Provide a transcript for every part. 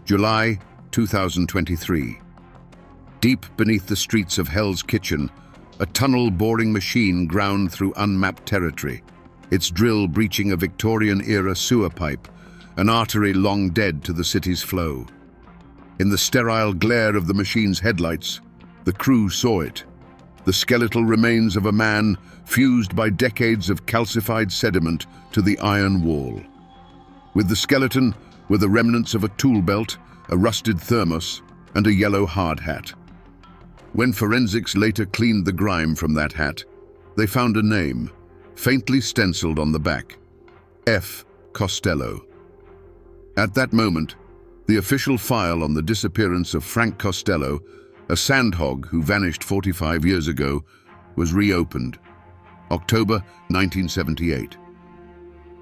July 2023. Deep beneath the streets of Hell's Kitchen, a tunnel-boring machine ground through unmapped territory, its drill breaching a Victorian-era sewer pipe, an artery long dead to the city's flow. In the sterile glare of the machine's headlights, the crew saw it. The skeletal remains of a man fused by decades of calcified sediment to the iron wall. With the skeleton were the remnants of a tool belt, a rusted thermos, and a yellow hard hat. When forensics later cleaned the grime from that hat, they found a name, faintly stenciled on the back: F. Costello. At that moment, the official file on the disappearance of Frank Costello, a sandhog who vanished 45 years ago, was reopened. October 1978.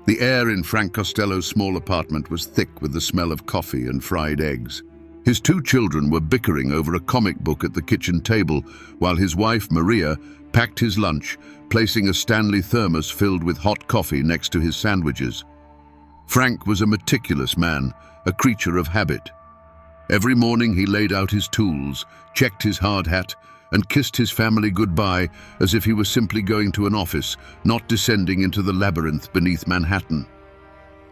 The air in Frank Costello's small apartment was thick with the smell of coffee and fried eggs. His two children were bickering over a comic book at the kitchen table, while his wife, Maria, packed his lunch, placing a Stanley thermos filled with hot coffee next to his sandwiches. Frank was a meticulous man, a creature of habit. Every morning he laid out his tools, checked his hard hat, and kissed his family goodbye as if he were simply going to an office, not descending into the labyrinth beneath Manhattan.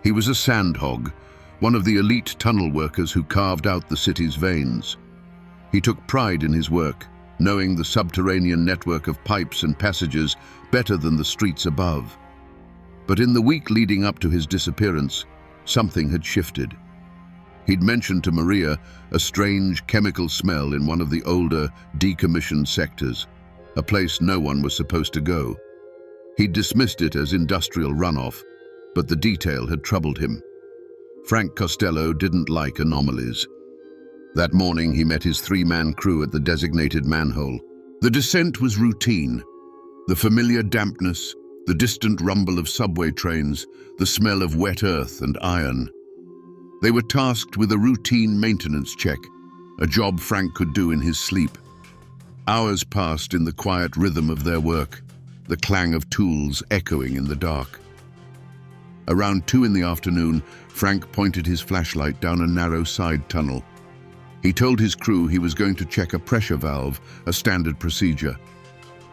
He was a sandhog, one of the elite tunnel workers who carved out the city's veins. He took pride in his work, knowing the subterranean network of pipes and passages better than the streets above. But in the week leading up to his disappearance, something had shifted. He'd mentioned to Maria a strange chemical smell in one of the older, decommissioned sectors, a place no one was supposed to go. He'd dismissed it as industrial runoff, but the detail had troubled him. Frank Costello didn't like anomalies. That morning he met his three-man crew at the designated manhole. The descent was routine. The familiar dampness, the distant rumble of subway trains, the smell of wet earth and iron. They were tasked with a routine maintenance check, a job Frank could do in his sleep. Hours passed in the quiet rhythm of their work, the clang of tools echoing in the dark. Around 2 in the afternoon, Frank pointed his flashlight down a narrow side tunnel. He told his crew he was going to check a pressure valve, a standard procedure.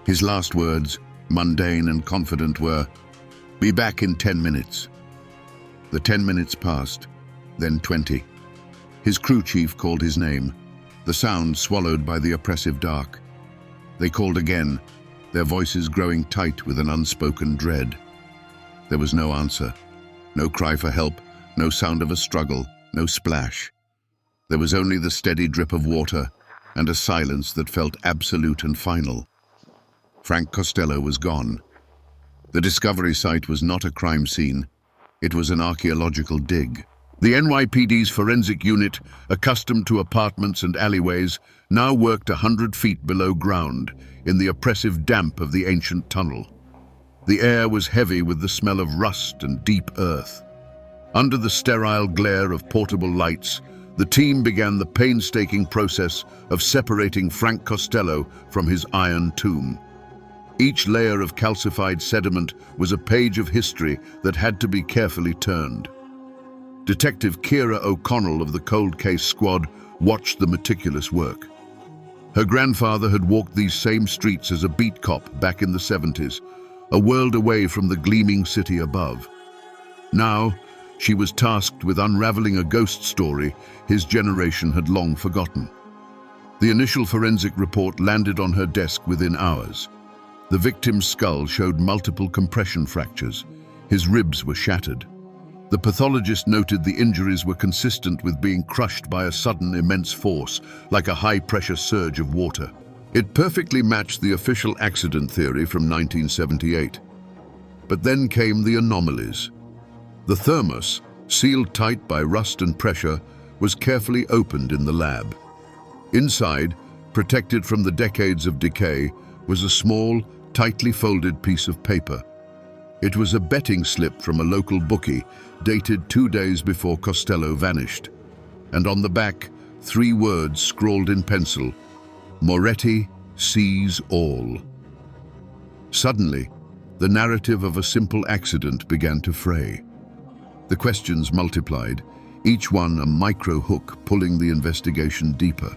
His last words, mundane and confident, were, "Be back in 10 minutes." The 10 minutes passed, then 20. His crew chief called his name, the sound swallowed by the oppressive dark. They called again, their voices growing tight with an unspoken dread. There was no answer, no cry for help, no sound of a struggle, no splash. There was only the steady drip of water and a silence that felt absolute and final. Frank Costello was gone. The discovery site was not a crime scene. It was an archaeological dig. The NYPD's forensic unit, accustomed to apartments and alleyways, now worked 100 feet below ground in the oppressive damp of the ancient tunnel. The air was heavy with the smell of rust and deep earth. Under the sterile glare of portable lights, the team began the painstaking process of separating Frank Costello from his iron tomb. Each layer of calcified sediment was a page of history that had to be carefully turned. Detective Kira O'Connell of the Cold Case Squad watched the meticulous work. Her grandfather had walked these same streets as a beat cop back in the 70s, a world away from the gleaming city above. Now, she was tasked with unraveling a ghost story his generation had long forgotten. The initial forensic report landed on her desk within hours. The victim's skull showed multiple compression fractures. His ribs were shattered. The pathologist noted the injuries were consistent with being crushed by a sudden immense force, like a high-pressure surge of water. It perfectly matched the official accident theory from 1978. But then came the anomalies. The thermos, sealed tight by rust and pressure, was carefully opened in the lab. Inside, protected from the decades of decay, was a small, tightly folded piece of paper. It was a betting slip from a local bookie, dated 2 days before Costello vanished. And on the back, 3 words scrawled in pencil: Moretti sees all. Suddenly, the narrative of a simple accident began to fray. The questions multiplied. each one a micro hook pulling the investigation deeper.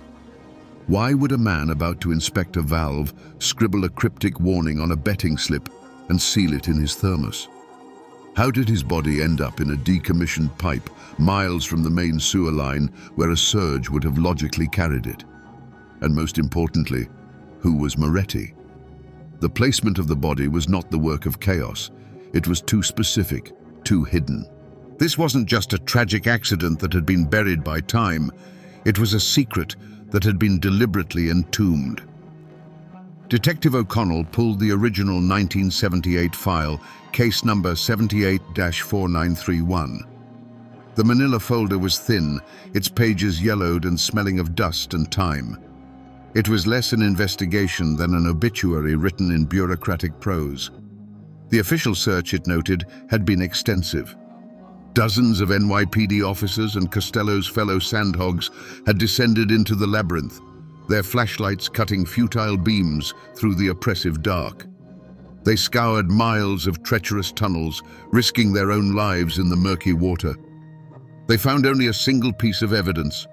Why would a man about to inspect a valve scribble a cryptic warning on a betting slip and seal it in his thermos? How did his body end up in a decommissioned pipe miles from the main sewer line where a surge would have logically carried it? And most importantly, who was Moretti? The placement of the body was not the work of chaos. It was too specific, too hidden. This wasn't just a tragic accident that had been buried by time. It was a secret that had been deliberately entombed. Detective O'Connell pulled the original 1978 file, case number 78-4931. The manila folder was thin, its pages yellowed and smelling of dust and time. It was less an investigation than an obituary written in bureaucratic prose. The official search, it noted, had been extensive. Dozens of NYPD officers and Costello's fellow sandhogs had descended into the labyrinth, their flashlights cutting futile beams through the oppressive dark. They scoured miles of treacherous tunnels, risking their own lives in the murky water. They found only a single piece of evidence: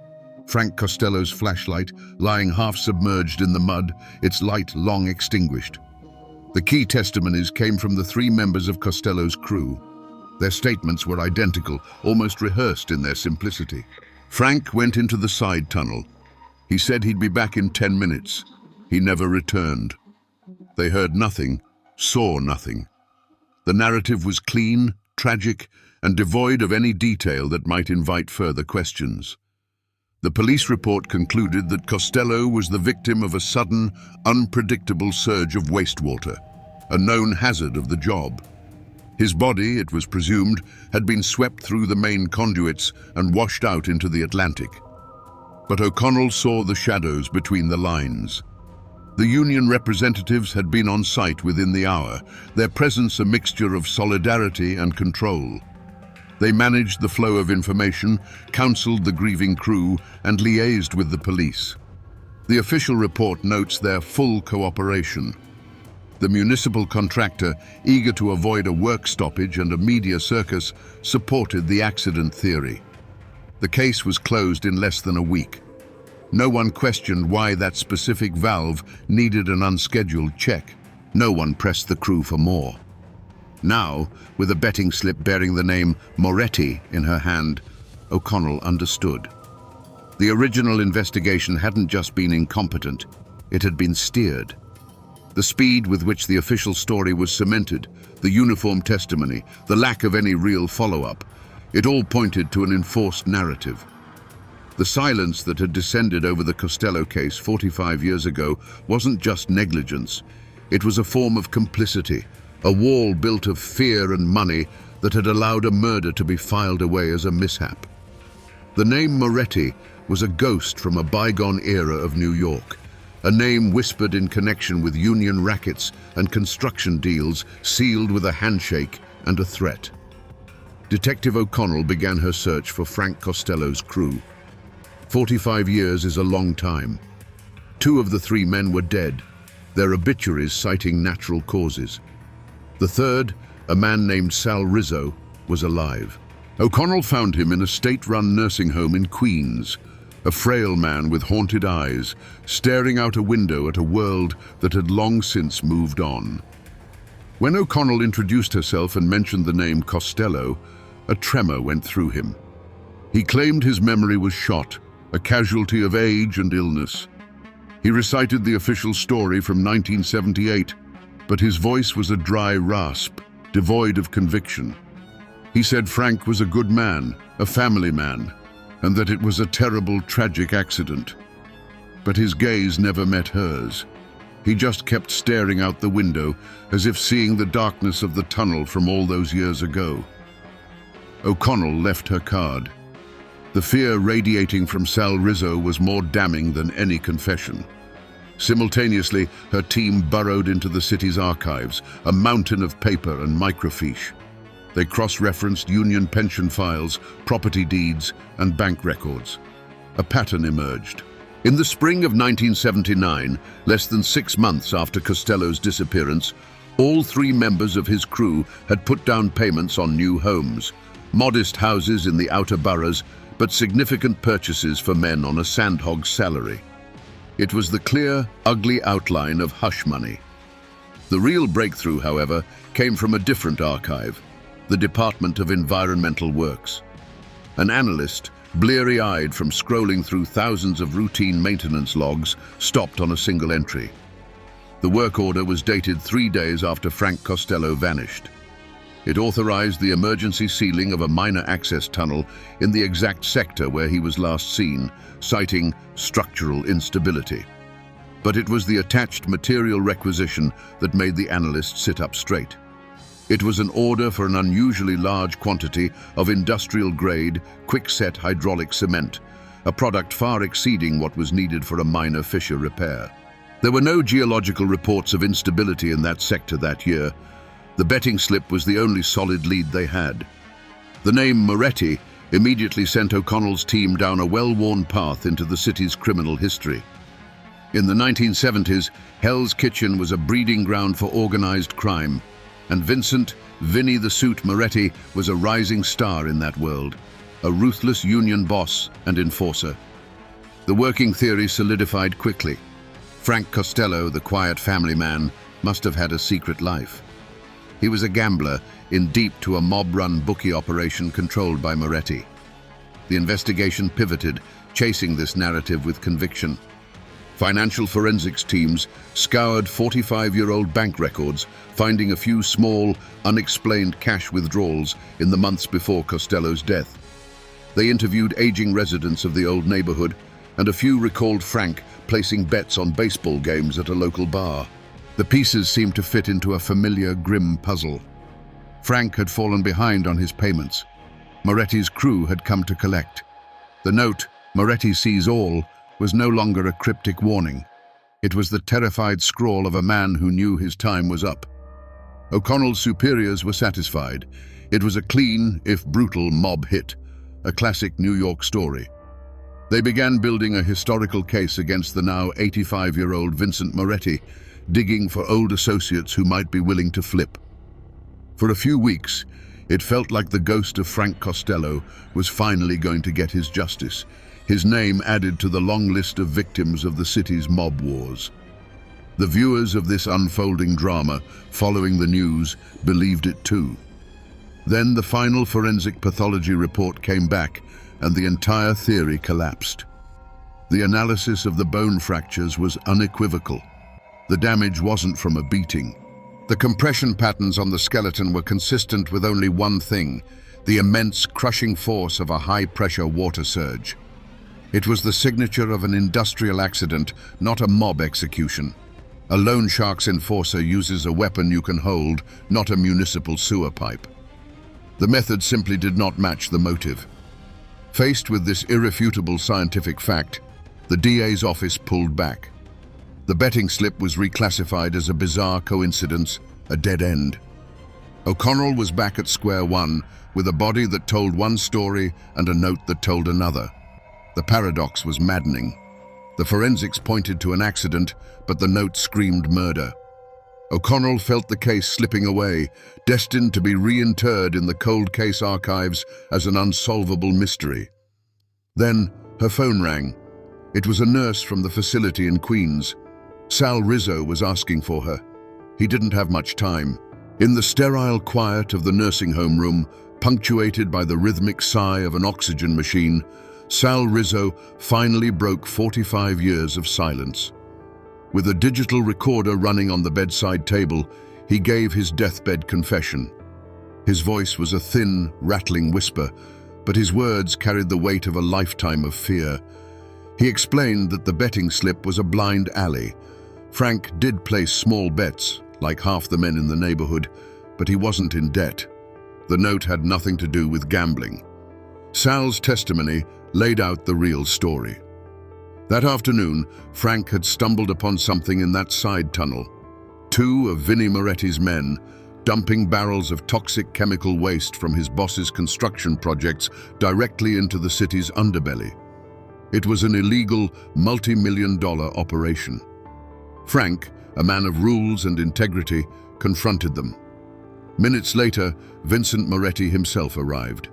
Frank Costello's flashlight, lying half-submerged in the mud, its light long extinguished. The key testimonies came from the 3 members of Costello's crew. Their statements were identical, almost rehearsed in their simplicity. Frank went into the side tunnel. He said he'd be back in 10 minutes. He never returned. They heard nothing, saw nothing. The narrative was clean, tragic, and devoid of any detail that might invite further questions. The police report concluded that Costello was the victim of a sudden, unpredictable surge of wastewater, a known hazard of the job. His body, it was presumed, had been swept through the main conduits and washed out into the Atlantic. But O'Connell saw the shadows between the lines. The union representatives had been on site within the hour, their presence a mixture of solidarity and control. They managed the flow of information, counseled the grieving crew, and liaised with the police. The official report notes their full cooperation. The municipal contractor, eager to avoid a work stoppage and a media circus, supported the accident theory. The case was closed in less than a week. No one questioned why that specific valve needed an unscheduled check. No one pressed the crew for more. Now, with a betting slip bearing the name Moretti in her hand, O'Connell understood. The original investigation hadn't just been incompetent, it had been steered. The speed with which the official story was cemented, the uniform testimony, the lack of any real follow-up, it all pointed to an enforced narrative. The silence that had descended over the Costello case 45 years ago wasn't just negligence, it was a form of complicity, a wall built of fear and money that had allowed a murder to be filed away as a mishap. The name Moretti was a ghost from a bygone era of New York, a name whispered in connection with union rackets and construction deals sealed with a handshake and a threat. Detective O'Connell began her search for Frank Costello's crew. 45 years is a long time. 2 of the 3 men were dead, their obituaries citing natural causes. The third, a man named Sal Rizzo, was alive. O'Connell found him in a state-run nursing home in Queens, a frail man with haunted eyes, staring out a window at a world that had long since moved on. When O'Connell introduced herself and mentioned the name Costello, a tremor went through him. He claimed his memory was shot, a casualty of age and illness. He recited the official story from 1978, but his voice was a dry rasp, devoid of conviction. He said Frank was a good man, a family man, and that it was a terrible, tragic accident. But his gaze never met hers. He just kept staring out the window, as if seeing the darkness of the tunnel from all those years ago. O'Connell left her card. The fear radiating from Sal Rizzo was more damning than any confession. Simultaneously, her team burrowed into the city's archives, a mountain of paper and microfiche. They cross-referenced union pension files, property deeds, and bank records. A pattern emerged. In the spring of 1979, less than 6 months after Costello's disappearance, all 3 members of his crew had put down payments on new homes, modest houses in the outer boroughs, but significant purchases for men on a sandhog's salary. It was the clear, ugly outline of hush money. The real breakthrough, however, came from a different archive, the Department of Environmental Works. An analyst, bleary-eyed from scrolling through thousands of routine maintenance logs, stopped on a single entry. The work order was dated 3 days after Frank Costello vanished. It authorized the emergency sealing of a minor access tunnel in the exact sector where he was last seen, citing structural instability. But it was the attached material requisition that made the analyst sit up straight. It was an order for an unusually large quantity of industrial-grade, quick-set hydraulic cement, a product far exceeding what was needed for a minor fissure repair. There were no geological reports of instability in that sector that year. The betting slip was the only solid lead they had. The name Moretti immediately sent O'Connell's team down a well-worn path into the city's criminal history. In the 1970s, Hell's Kitchen was a breeding ground for organized crime, and Vincent "Vinny the Suit" Moretti was a rising star in that world, a ruthless union boss and enforcer. The working theory solidified quickly. Frank Costello, the quiet family man, must have had a secret life. He was a gambler in deep to a mob-run bookie operation controlled by Moretti. The investigation pivoted, chasing this narrative with conviction. Financial forensics teams scoured 45-year-old bank records, finding a few small, unexplained cash withdrawals in the months before Costello's death. They interviewed aging residents of the old neighborhood, and a few recalled Frank placing bets on baseball games at a local bar. The pieces seemed to fit into a familiar, grim puzzle. Frank had fallen behind on his payments. Moretti's crew had come to collect. The note, "Moretti sees all," was no longer a cryptic warning. It was the terrified scrawl of a man who knew his time was up. O'Connell's superiors were satisfied. It was a clean, if brutal, mob hit, a classic New York story. They began building a historical case against the now 85-year-old Vincent Moretti, digging for old associates who might be willing to flip. For a few weeks, it felt like the ghost of Frank Costello was finally going to get his justice, his name added to the long list of victims of the city's mob wars. The viewers of this unfolding drama, following the news, believed it too. Then the final forensic pathology report came back, and the entire theory collapsed. The analysis of the bone fractures was unequivocal. The damage wasn't from a beating. The compression patterns on the skeleton were consistent with only one thing: the immense, crushing force of a high-pressure water surge. It was the signature of an industrial accident, not a mob execution. A loan shark's enforcer uses a weapon you can hold, not a municipal sewer pipe. The method simply did not match the motive. Faced with this irrefutable scientific fact, the DA's office pulled back. The betting slip was reclassified as a bizarre coincidence, a dead end. O'Connell was back at square one, with a body that told one story and a note that told another. The paradox was maddening. The forensics pointed to an accident, but the note screamed murder. O'Connell felt the case slipping away, destined to be reinterred in the cold case archives as an unsolvable mystery. Then her phone rang. It was a nurse from the facility in Queens. Sal Rizzo was asking for her. He didn't have much time. In the sterile quiet of the nursing home room, punctuated by the rhythmic sigh of an oxygen machine, Sal Rizzo finally broke 45 years of silence. With a digital recorder running on the bedside table, he gave his deathbed confession. His voice was a thin, rattling whisper, but his words carried the weight of a lifetime of fear. He explained that the betting slip was a blind alley. Frank did place small bets, like half the men in the neighborhood, but he wasn't in debt. The note had nothing to do with gambling. Sal's testimony laid out the real story. That afternoon, Frank had stumbled upon something in that side tunnel. Two of Vinnie Moretti's men, dumping barrels of toxic chemical waste from his boss's construction projects directly into the city's underbelly. It was an illegal, multi-million-dollar operation. Frank, a man of rules and integrity, confronted them. Minutes later, Vincent Moretti himself arrived.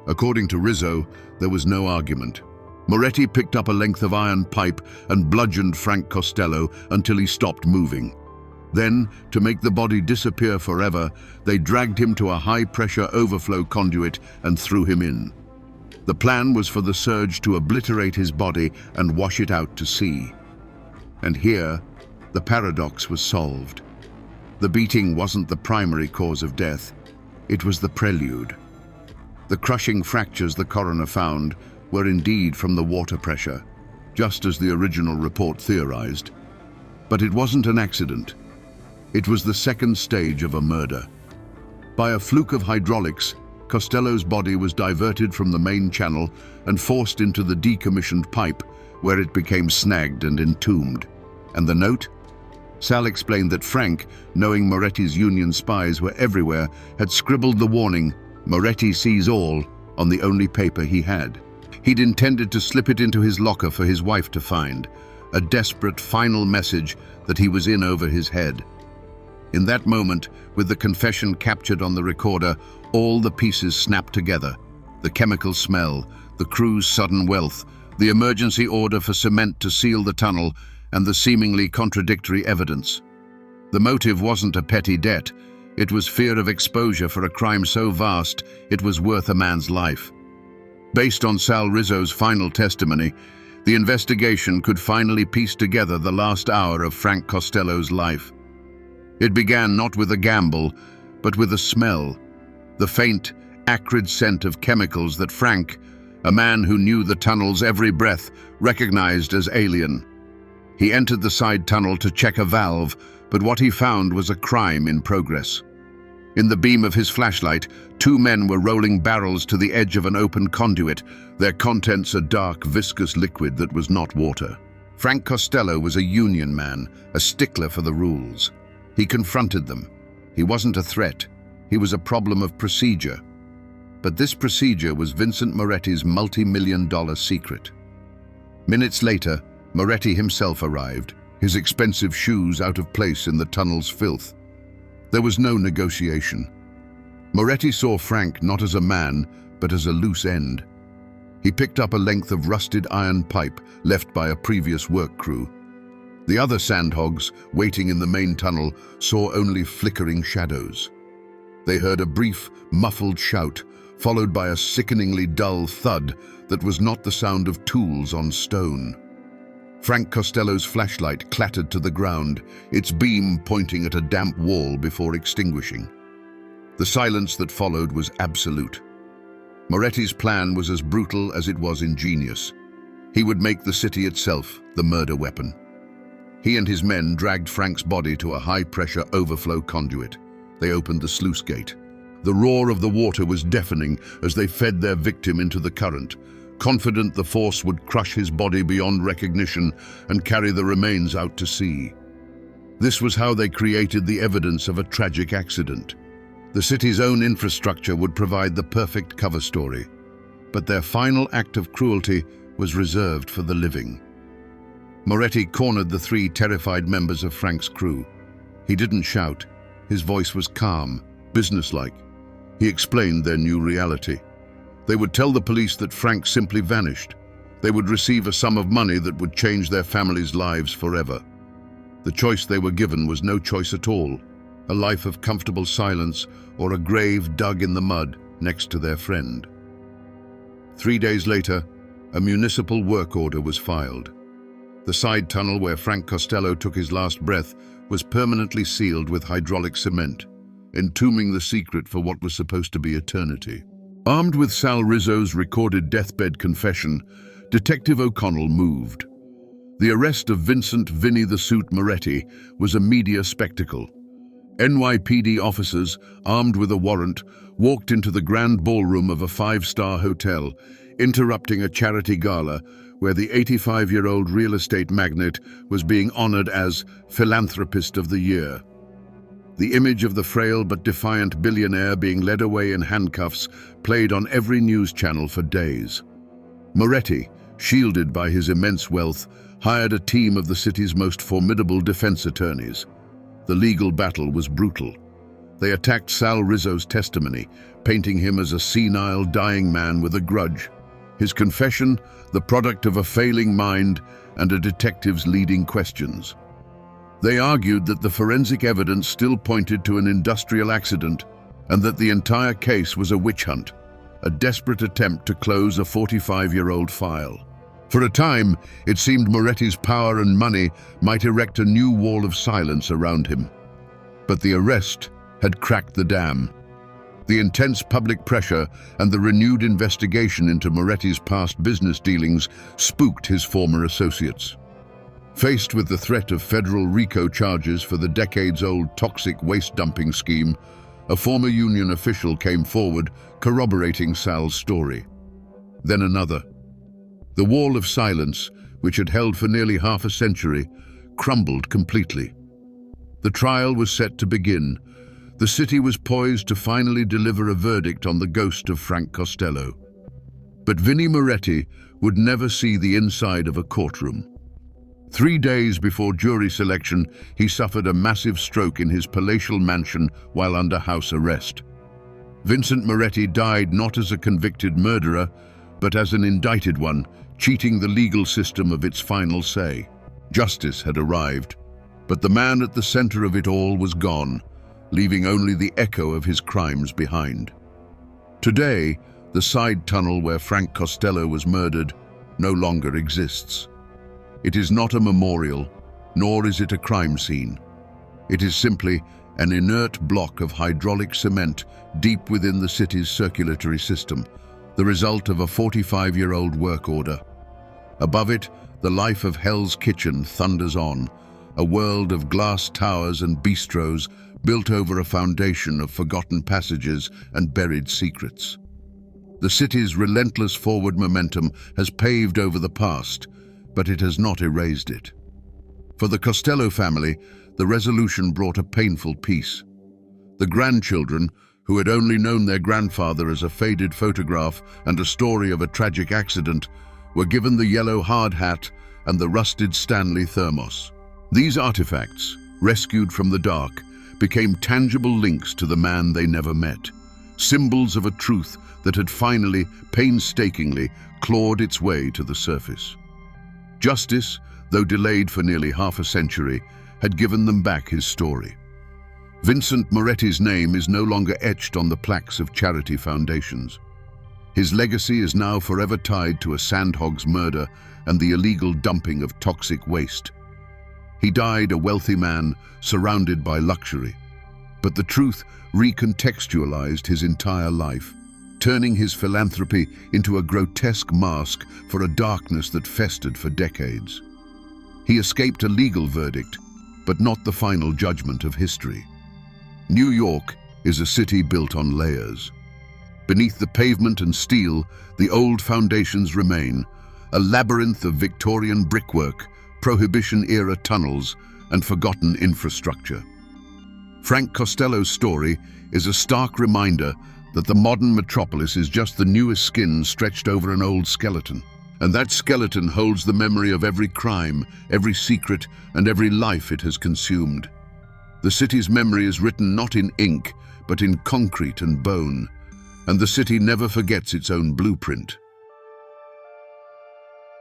According to Rizzo, there was no argument. Moretti picked up a length of iron pipe and bludgeoned Frank Costello until he stopped moving. Then, to make the body disappear forever, they dragged him to a high-pressure overflow conduit and threw him in. The plan was for the surge to obliterate his body and wash it out to sea. And here, the paradox was solved. The beating wasn't the primary cause of death, it was the prelude. The crushing fractures the coroner found were indeed from the water pressure, just as the original report theorized. But it wasn't an accident. It was the second stage of a murder. By a fluke of hydraulics, Costello's body was diverted from the main channel and forced into the decommissioned pipe, where it became snagged and entombed. And the note? Sal explained that Frank, knowing Moretti's Union spies were everywhere, had scribbled the warning, "Moretti sees all," on the only paper he had. He'd intended to slip it into his locker for his wife to find, a desperate final message that he was in over his head. In that moment, with the confession captured on the recorder, all the pieces snapped together. The chemical smell, the crew's sudden wealth, the emergency order for cement to seal the tunnel, and the seemingly contradictory evidence. The motive wasn't a petty debt. It was fear of exposure for a crime so vast it was worth a man's life. Based on Sal Rizzo's final testimony, the investigation could finally piece together the last hour of Frank Costello's life. It began not with a gamble, but with a smell, the faint, acrid scent of chemicals that Frank, a man who knew the tunnel's every breath, recognized as alien. He entered the side tunnel to check a valve, but what he found was a crime in progress. In the beam of his flashlight, two men were rolling barrels to the edge of an open conduit, their contents a dark, viscous liquid that was not water. Frank Costello was a union man, a stickler for the rules. He confronted them. He wasn't a threat. He was a problem of procedure. But this procedure was Vincent Moretti's multi-million-dollar secret. Minutes later, Moretti himself arrived, his expensive shoes out of place in the tunnel's filth. There was no negotiation. Moretti saw Frank not as a man, but as a loose end. He picked up a length of rusted iron pipe left by a previous work crew. The other sandhogs, waiting in the main tunnel, saw only flickering shadows. They heard a brief, muffled shout, followed by a sickeningly dull thud that was not the sound of tools on stone. Frank Costello's flashlight clattered to the ground, its beam pointing at a damp wall before extinguishing. The silence that followed was absolute. Moretti's plan was as brutal as it was ingenious. He would make the city itself the murder weapon. He and his men dragged Frank's body to a high-pressure overflow conduit. They opened the sluice gate. The roar of the water was deafening as they fed their victim into the current, confident the force would crush his body beyond recognition and carry the remains out to sea. This was how they created the evidence of a tragic accident. The city's own infrastructure would provide the perfect cover story, but their final act of cruelty was reserved for the living. Moretti cornered the three terrified members of Frank's crew. He didn't shout. His voice was calm, businesslike. He explained their new reality. They would tell the police that Frank simply vanished. They would receive a sum of money that would change their families' lives forever. The choice they were given was no choice at all, a life of comfortable silence or a grave dug in the mud next to their friend. 3 days later, a municipal work order was filed. The side tunnel where Frank Costello took his last breath was permanently sealed with hydraulic cement, entombing the secret for what was supposed to be eternity. Armed with Sal Rizzo's recorded deathbed confession, Detective O'Connell moved. The arrest of Vincent "Vinny the Suit" Moretti was a media spectacle. NYPD officers, armed with a warrant, walked into the grand ballroom of a 5-star hotel, interrupting a charity gala where the 85-year-old real estate magnate was being honored as Philanthropist of the Year. The image of the frail but defiant billionaire being led away in handcuffs played on every news channel for days. Moretti, shielded by his immense wealth, hired a team of the city's most formidable defense attorneys. The legal battle was brutal. They attacked Sal Rizzo's testimony, painting him as a senile, dying man with a grudge. His confession, the product of a failing mind and a detective's leading questions. They argued that the forensic evidence still pointed to an industrial accident and that the entire case was a witch hunt, a desperate attempt to close a 45-year-old file. For a time, it seemed Moretti's power and money might erect a new wall of silence around him. But the arrest had cracked the dam. The intense public pressure and the renewed investigation into Moretti's past business dealings spooked his former associates. Faced with the threat of federal RICO charges for the decades-old toxic waste dumping scheme, a former union official came forward, corroborating Sal's story. Then another. The wall of silence, which had held for nearly half a century, crumbled completely. The trial was set to begin. The city was poised to finally deliver a verdict on the ghost of Frank Costello. But Vinnie Moretti would never see the inside of a courtroom. 3 days before jury selection, he suffered a massive stroke in his palatial mansion while under house arrest. Vincent Moretti died not as a convicted murderer, but as an indicted one, cheating the legal system of its final say. Justice had arrived, but the man at the center of it all was gone, leaving only the echo of his crimes behind. Today, the side tunnel where Frank Costello was murdered no longer exists. It is not a memorial, nor is it a crime scene. It is simply an inert block of hydraulic cement deep within the city's circulatory system, the result of a 45-year-old work order. Above it, the life of Hell's Kitchen thunders on, a world of glass towers and bistros built over a foundation of forgotten passages and buried secrets. The city's relentless forward momentum has paved over the past, but it has not erased it. For the Costello family, the resolution brought a painful peace. The grandchildren, who had only known their grandfather as a faded photograph and a story of a tragic accident, were given the yellow hard hat and the rusted Stanley thermos. These artifacts, rescued from the dark, became tangible links to the man they never met, symbols of a truth that had finally, painstakingly, clawed its way to the surface. Justice, though delayed for nearly half a century, had given them back his story. Vincent Moretti's name is no longer etched on the plaques of charity foundations. His legacy is now forever tied to a sandhog's murder and the illegal dumping of toxic waste. He died a wealthy man, surrounded by luxury. But the truth recontextualized his entire life, turning his philanthropy into a grotesque mask for a darkness that festered for decades. He escaped a legal verdict, but not the final judgment of history. New York is a city built on layers. Beneath the pavement and steel, the old foundations remain, a labyrinth of Victorian brickwork, Prohibition-era tunnels, and forgotten infrastructure. Frank Costello's story is a stark reminder that the modern metropolis is just the newest skin stretched over an old skeleton. And that skeleton holds the memory of every crime, every secret, and every life it has consumed. The city's memory is written not in ink, but in concrete and bone, and the city never forgets its own blueprint.